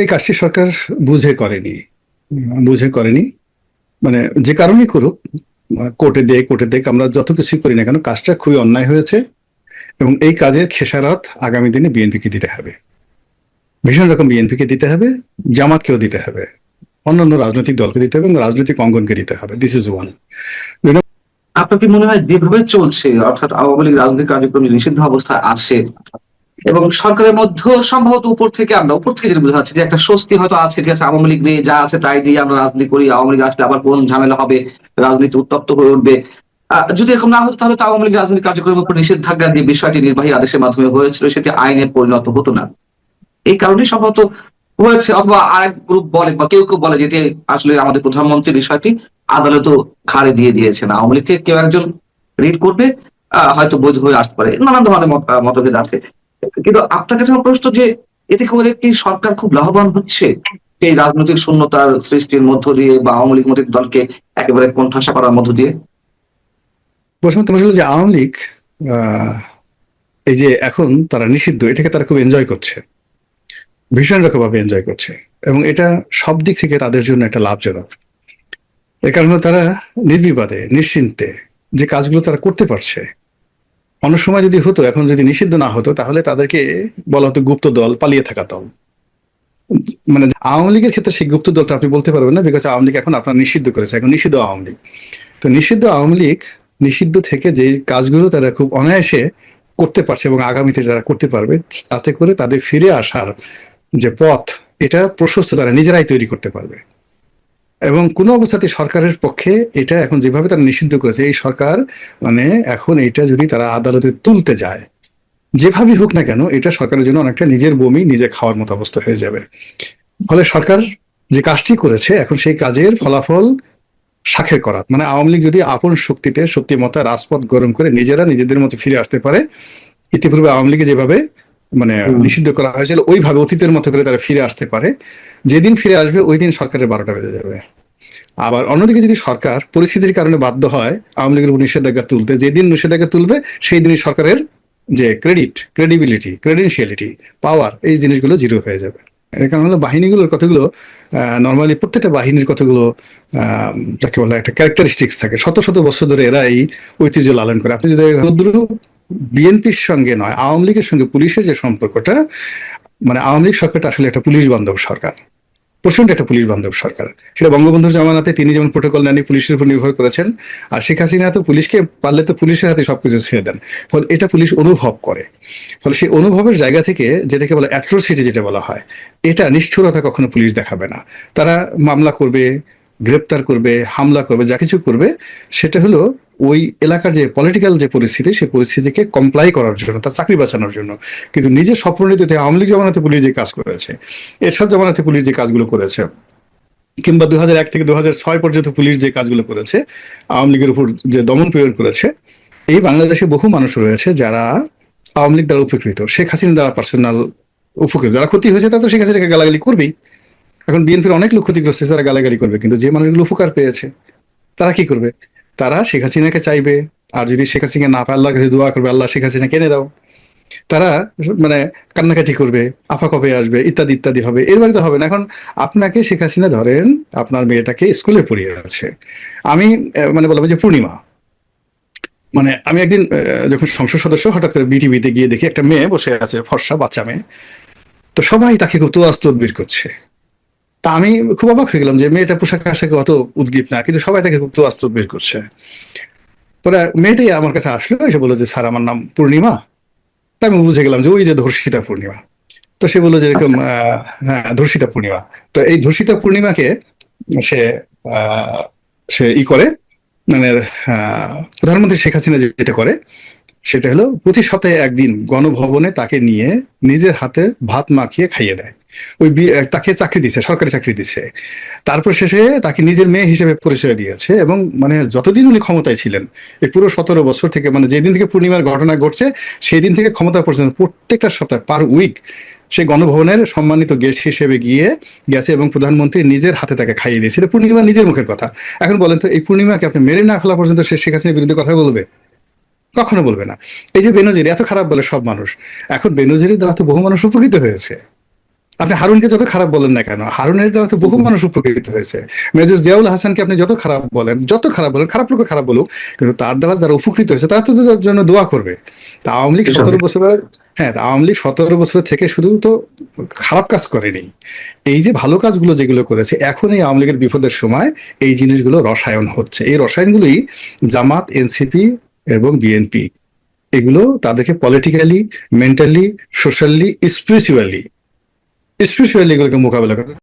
এই কাজটি সরকার বুঝে করেনি। বুঝে করেনি, মানে যে কারণেই করুক, কোর্টে দেখ আমরা যত কিছু করি না কেন, কাজটা খুবই অন্যায় হয়েছে এবং এই কাজের খেসারত আগামী দিনে বিএনপিকে দিতে হবে, ভীষণ রকম বিএনপিকে দিতে হবে, জামাতকেও দিতে হবে, অন্যান্য রাজনৈতিক দলকে দিতে হবে এবং রাজনৈতিক অঙ্গনকে দিতে হবে। This is one. আপনার কি মনে হয় যেভাবে চলছে, অর্থাৎ আওয়ামী লীগ রাজনৈতিক কার্যক্রম নিষিদ্ধ অবস্থায় আছে এবং সরকারের মধ্যে সম্ভবত উপর থেকে যেটা বোঝা যাচ্ছে যে একটা স্বস্তি হয়তো আছে, ঠিক আছে আওয়ামী লীগ নিয়ে যা আছে তাই দিয়ে আমরা রাজনীতি করি, আওয়ামী লীগ আসলে আবার কোন ঝামেলা হবে, রাজনীতি উত্তপ্ত হয়ে উঠবে। যদি এরকম না হতো তাহলে তো আওয়ামী লীগ রাজনৈতিক কার্যক্রমের উপর নিষেধাজ্ঞার যে বিষয়টি নির্বাহী আদেশের মাধ্যমে হয়েছিল সেটি আইনে পরিণত হতো না। এই কারণেই সম্ভবত হয়েছে, অথবা আরেক গ্রুপ বলে বা কেউ কেউ বলে যেটি আসলে আমাদের প্রধানমন্ত্রী বিষয়টি আদালতও খাড়ে দিয়ে দিয়েছেন, আওয়ামী লীগ থেকে কেউ একজন রিড করবে, হয়তো বৈধ হয়ে আসতে পারে, নানান ধরনের মতভেদ আছে। কিন্তু আপনার কাছে আমার প্রশ্ন যে এতে করে কি সরকার খুব লাভবান হচ্ছে এই রাজনৈতিক শূন্যতার সৃষ্টির মধ্য দিয়ে বা আওয়ামী লীগ মতের দলকে একেবারে কোণঠাসা করার মধ্য দিয়ে? প্রথমত বলছিল যে আওয়ামী লীগ আহ, এই যে এখন তারা নিষিদ্ধ, এটাকে তারা খুব এনজয় করছে, ভীষণ রকমভাবে এনজয় করছে এবং এটা সব দিক থেকে তাদের জন্য একটা লাভজনক। এ কারণে তারা নির্বিবাদে নিশ্চিন্তে যে কাজগুলো তারা করতে পারছে। অন্য সময় যদি হতো, এখন যদি নিষিদ্ধ না হতো তাহলে তাদেরকে বলা হতো গুপ্ত দল, পালিয়ে থাকা দল। মানে আওয়ামী লীগের ক্ষেত্রে সেই গুপ্ত দলটা আপনি বলতে পারবেন না, বিকজ আওয়ামী লীগ এখন আপনার নিষিদ্ধ করেছে, এখন নিষিদ্ধ আওয়ামী লীগ। তো নিষিদ্ধ আওয়ামী লীগ নিষিদ্ধ থেকে যে কাজগুলো তারা খুব অনায়াসে করতে পারছে এবং আগামীতে যারা করতে পারবে, তাতে করে তাদের ফিরে আসার যে পথ, এটা প্রশস্ত তারা নিজেরাই তৈরি করতে পারবে। এবং কোনো অবস্থাতে সরকারের পক্ষে এটা এখন যেভাবে তারা নিষিদ্ধ করেছে, এই সরকার মানে এখন এটা যদি তারা আদালতে তুলতে যায়, যেভাবেই হোক না কেন, এটা সরকারের জন্য অনেকটা নিজের বমি নিজে খাওয়ার মতো অবস্থা হয়ে যাবে। ফলে সরকার যে কাজটি করেছে, এখন সেই কাজের ফলাফল শাখের করাত, মানে আওয়ামী লীগ যদি আপন শক্তিতে সত্যি মতো রাজপথ গরম করে নিজেরা নিজেদের মতো ফিরে আসতে পারে, ইতিপূর্বে আওয়ামী লীগে যেভাবে মানে নিষিদ্ধ করা হয়েছিল ওইভাবে অতীতের মতো করে তারা ফিরে আসতে পারে, যেদিন ফিরে আসবে ওই দিন সরকারের 12টা বেজে যাবে। আবার অন্যদিকে যদি সরকার পরিস্থিতির কারণে বাধ্য হয় আওয়ামী লীগের উপর নিষেধাজ্ঞা তুলতে, যেদিন নিষেধাজ্ঞা তুলবে সেই দিনই সরকারের যে ক্রেডিবিলিটি, ক্রেডেনশিয়ালিটি, পাওয়ার, এই জিনিসগুলো জিরো হয়ে যাবে। এর কারণ হলো বাহিনীগুলোর কতগুলো নর্মালি প্রত্যেকটা বাহিনীর কতগুলো যাকে বলে একটা ক্যারেক্টারিস্টিক্স থাকে, শত শত বছর ধরে এরা এই ঐতিহ্য লালন করে। আপনি যদি বিএনপির সঙ্গে নয়, আওয়ামী লীগের সঙ্গে পুলিশের যে সম্পর্কটা, মানে আওয়ামী লীগ সরকারটা আসলে একটা পুলিশ বান্ধব সরকার, প্রচন্ড একটা পুলিশ বান্ধব সরকার। সেটা বঙ্গবন্ধুর জামানাতে তিনি যেমন প্রোটোকল নেন, পুলিশের উপর নির্ভর করেছেন, আর শেখ হাসিনা তো পুলিশকে পারলে তো পুলিশের হাতে সবকিছু ছেড়ে দেন। ফলে এটা পুলিশ অনুভব করে। ফলে সেই অনুভবের জায়গা থেকে যেটাকে বলে অ্যাট্রোসিটি যেটা বলা হয়, এটা নিষ্ঠুরতা কখনো পুলিশ দেখাবে না। তারা মামলা করবে, গ্রেপ্তার করবে, হামলা করবে, যা কিছু করবে সেটা হলো ওই এলাকার যে পলিটিক্যাল যে পরিস্থিতি, সেই পরিস্থিতিকে কমপ্লাই করার জন্য, তার চাকরি বাঁচানোর জন্য। কিন্তু নিজের স্বপ্রণীতিতে আওয়ামী লীগ জমানাতে পুলিশ যে কাজ করেছে, এরশাদ জমানাতে পুলিশ যে কাজগুলো করেছে, কিংবা 2001 থেকে 2006 পর্যন্ত পুলিশ যে কাজগুলো করেছে, আওয়ামী লীগের উপর যে দমন পীড়ন করেছে, এই বাংলাদেশে বহু মানুষ রয়েছে যারা আওয়ামী লীগ দ্বারা উপকৃত, শেখ হাসিনা দ্বারা পার্সোনাল উপকৃত। যারা ক্ষতি হয়েছে তারা তো শেখ হাসিনাকে গালাগালি করবেই। এখন বিএনপির অনেক লোক ক্ষতিগ্রস্ত, তারা গালাগালি করবে, কিন্তু যে মানুষগুলো উপকার পেয়েছে তারা কি করবে? তারা শেখ হাসিনাকে চাইবে, আর যদি শেখ হাসিনা না পায় আল্লাহর কাছে দোয়া করবে, আল্লাহ শেখ হাসিনা কেনে দাও। তারা মানে কান্নাকাটি করবে, আফা কবে আসবে, ইত্যাদি ইত্যাদি হবে। এর বাইরে তো হবে না। এখন আপনাকে শেখ হাসিনা ধরেন আপনার মেয়েটাকে স্কুলে পড়িয়ে আছে, আমি মানে বলবো যে পূর্ণিমা, মানে আমি একদিন যখন সংসদ সদস্য, হঠাৎ করে বিটিভিতে গিয়ে দেখি একটা মেয়ে বসে আছে, ফর্সা বাচ্চা মেয়ে। তো সবাই তাকে খুব তোয়াজ তদবির করছে। তা আমি খুব অবাক হয়ে গেলাম যে মেয়েটা পোশাক আশাকে অত উদ্গ্রীব না, কিন্তু সবাই তাকে খুব তোয়াজ তদবির করছে। পরে মেয়েটাই আমার কাছে আসলো, এসে বললো যে স্যার আমার নাম পূর্ণিমা। তা আমি বুঝে গেলাম যে ওই যে ধর্ষিতা পূর্ণিমা। তো সে বললো যে এরকম হ্যাঁ ধর্ষিতা পূর্ণিমা। তো এই ধর্ষিতা পূর্ণিমাকে সে আহ, সে ই করে, মানে প্রধানমন্ত্রী শেখ হাসিনা যেটা করে সেটা হলো প্রতি সপ্তাহে একদিন গণভবনে তাকে নিয়ে নিজের হাতে ভাত মাখিয়ে খাইয়ে দেয়। তাকে চাকরি দিছে, সরকারি চাকরি দিছে। তারপর শেষে তাকে নিজের মেয়ে হিসেবে পরিচয় দিয়েছে এবং মানে যতদিন উনি ক্ষমতায় ছিলেন, এই পুরো 17 বছর থেকে, মানে যেদিন থেকে পূর্ণিমার ঘটনা ঘটছে সেই দিন থেকে ক্ষমতা পর্যন্ত প্রত্যেকটা সপ্তাহে পার উইক সে গণভবনের সম্মানিত গেস্ট হিসেবে গেছে এবং প্রধানমন্ত্রী নিজের হাতে তাকে খাইয়ে দিয়েছিল। পূর্ণিমা নিজের মুখের কথা। এখন বলেন তো, এই পূর্ণিমাকে আপনি মেরে না ফেলা পর্যন্ত সে শেখ হাসিনার বিরুদ্ধে কথা বলবে? কখনো বলবে না। এই যে বেনজির এত খারাপ বলে সব মানুষ, এখন বেনজিরের দ্বারা তো বহু মানুষ উপকৃত হয়েছে। আপনি হারুনকে যত খারাপ বলেন না কেন, হারুনের দ্বারা তো বহু মানুষ উপকৃত হয়েছে। মেজর জিয়াউল হাসানকে আপনি যত খারাপ বলেন, খারাপ লোক খারাপ বলুক, কিন্তু তার দ্বারা যারা উপকৃত হয়েছে তারা তো তার জন্য দোয়া করবে। তা আওয়ামী লীগ 17 বছরের, হ্যাঁ, তা আওয়ামী লীগ 17 বছর থেকে শুধু তো খারাপ কাজ করেনি, এই যে ভালো কাজগুলো যেগুলো করেছে, এখন এই আওয়ামী লীগের বিপদের সময় এই জিনিসগুলো রসায়ন হচ্ছে। এই রসায়নগুলোই জামাত, এনসিপি এবং বিএনপি, এগুলো তাদেরকে পলিটিক্যালি, মেন্টালি, সোশ্যালি, স্পিরিচুয়ালি এগুলোকে মোকাবেলা করে।